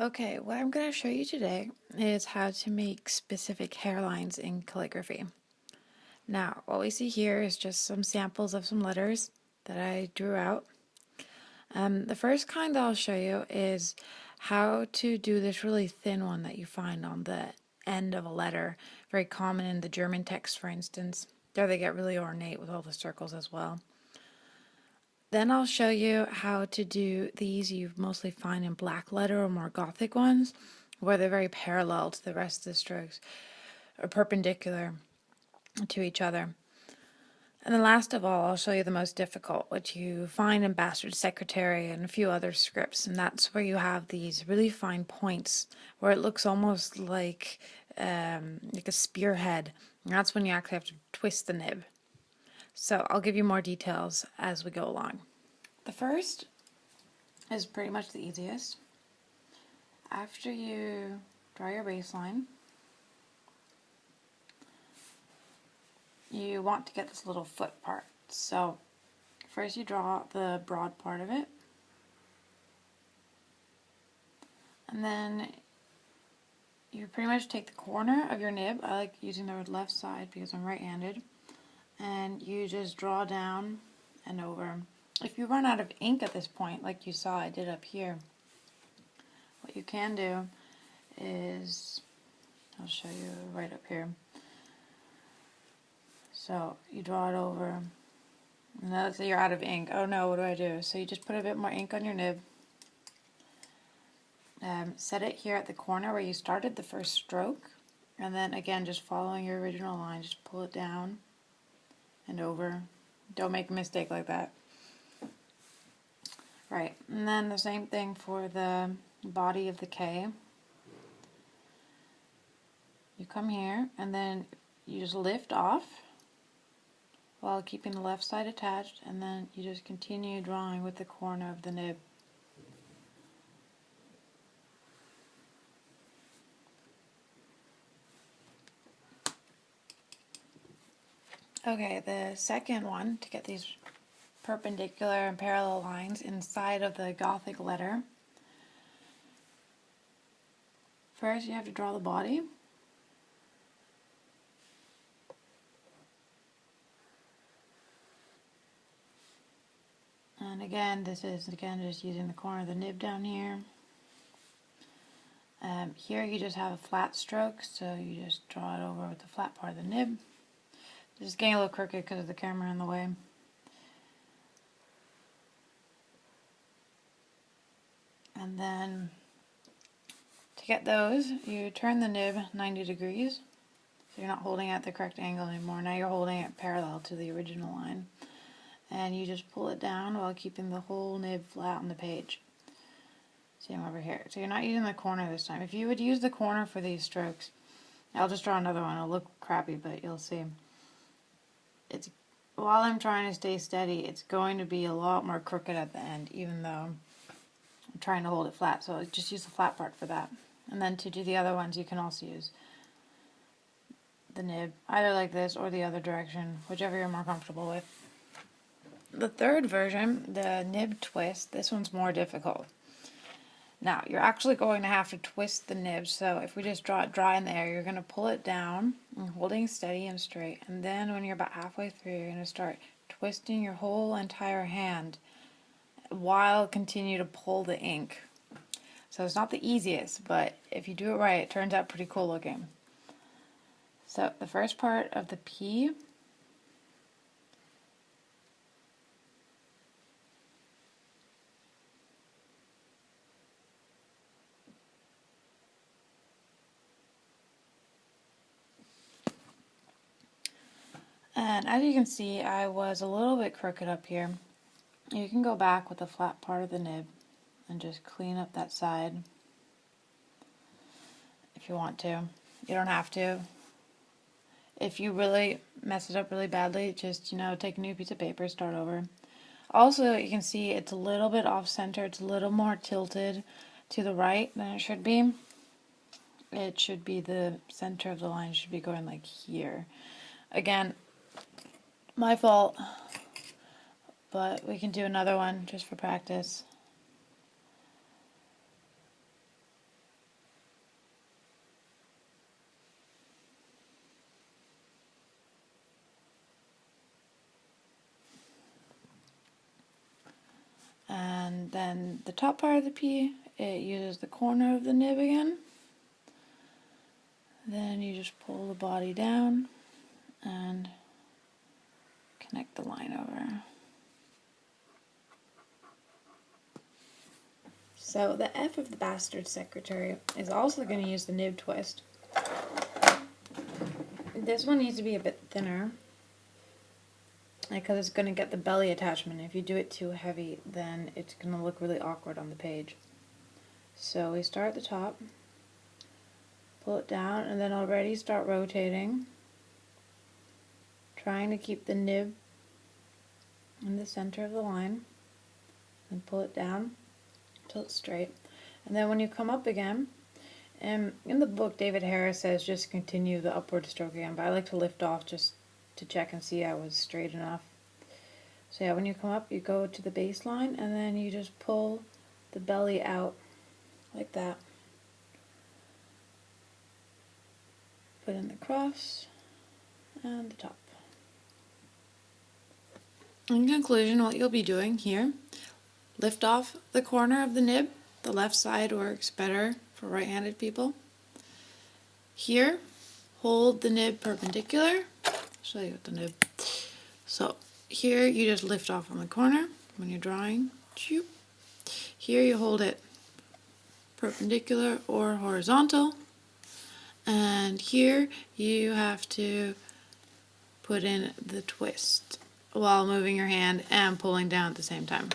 Okay, what I'm going to show you today is how to make specific hairlines in calligraphy. Now, what we see here is just some samples of some letters that I drew out. The first kind I'll show you is how to do this really thin one that you find on the end of a letter, very common in the German text, for instance. There they get really ornate with all the circles as well. Then I'll show you how to do these you mostly find in black letter or more Gothic ones, where they're very parallel to the rest of the strokes, or perpendicular to each other. And then last of all, I'll show you the most difficult, which you find in Bastard Secretary and a few other scripts, and that's where you have these really fine points, where it looks almost like a spearhead, and that's when you actually have to twist the nib. So I'll give you more details as we go along. The first is pretty much the easiest. After you draw your baseline, you want to get this little foot part. So first you draw the broad part of it, and then you pretty much take the corner of your nib. I like using the left side because I'm right-handed, and you just draw down and over. If you run out of ink at this point, like you saw I did up here, what you can do is, I'll show you right up here. So you draw it over, and now let's say you're out of ink. Oh no, what do I do? So you just put a bit more ink on your nib, set it here at the corner where you started the first stroke, and then again just following your original line, just pull it down and over. Don't make a mistake like that. Right, and then the same thing for the body of the K. You come here and then you just lift off while keeping the left side attached, and then you just continue drawing with the corner of the nib. Okay, the second one, to get these perpendicular and parallel lines inside of the Gothic letter, first you have to draw the body. And again, this is just using the corner of the nib down here. Here you just have a flat stroke, so you just draw it over with the flat part of the nib. This is getting a little crooked because of the camera in the way. And then to get those, you turn the nib 90 degrees. So you're not holding at the correct angle anymore. Now you're holding it parallel to the original line. And you just pull it down while keeping the whole nib flat on the page. See, I'm over here. So you're not using the corner this time. If you would use the corner for these strokes, I'll just draw another one. It'll look crappy, but you'll see. It's, while I'm trying to stay steady, it's going to be a lot more crooked at the end, even though I'm trying to hold it flat. So just use the flat part for that. And then to do the other ones, you can also use the nib, either like this or the other direction, whichever you're more comfortable with. The third version, the Nib Twist, this one's more difficult. Now, you're actually going to have to twist the nib, so if we just draw it dry in the air, you're going to pull it down, and holding steady and straight, and then when you're about halfway through, you're going to start twisting your whole entire hand while continue to pull the ink. So it's not the easiest, but if you do it right, it turns out pretty cool looking. So the first part of the P, and as you can see, I was a little bit crooked up here. You can go back with the flat part of the nib and just clean up that side if you want to. You don't have to. If you really mess it up really badly, just, take a new piece of paper, start over. Also, you can see it's a little bit off center. It's a little more tilted to the right than it should be. It should be the center of the line should be going like here. Again, my fault, but we can do another one just for practice. And then the top part of the P, it uses the corner of the nib again. Then you just pull the body down and connect the line over. So the F of the bastard secretary is also going to use the Nib Twist. This one needs to be a bit thinner because it's going to get the belly attachment. If you do it too heavy, then it's going to look really awkward on the page. So we start at the top, pull it down, and then already start rotating, trying to keep the nib in the center of the line, and pull it down until it's straight. And then when you come up again, in the book David Harris says just continue the upward stroke again, but I like to lift off just to check and see I was straight enough. So yeah, when you come up, you go to the baseline, and then you just pull the belly out like that. Put in the cross and the top. In conclusion, what you'll be doing here, lift off the corner of the nib. The left side works better for right-handed people. Here, hold the nib perpendicular. I'll show you with the nib. So here you just lift off on the corner when you're drawing. Here you hold it perpendicular or horizontal. And here you have to put in the twist while moving your hand and pulling down at the same time.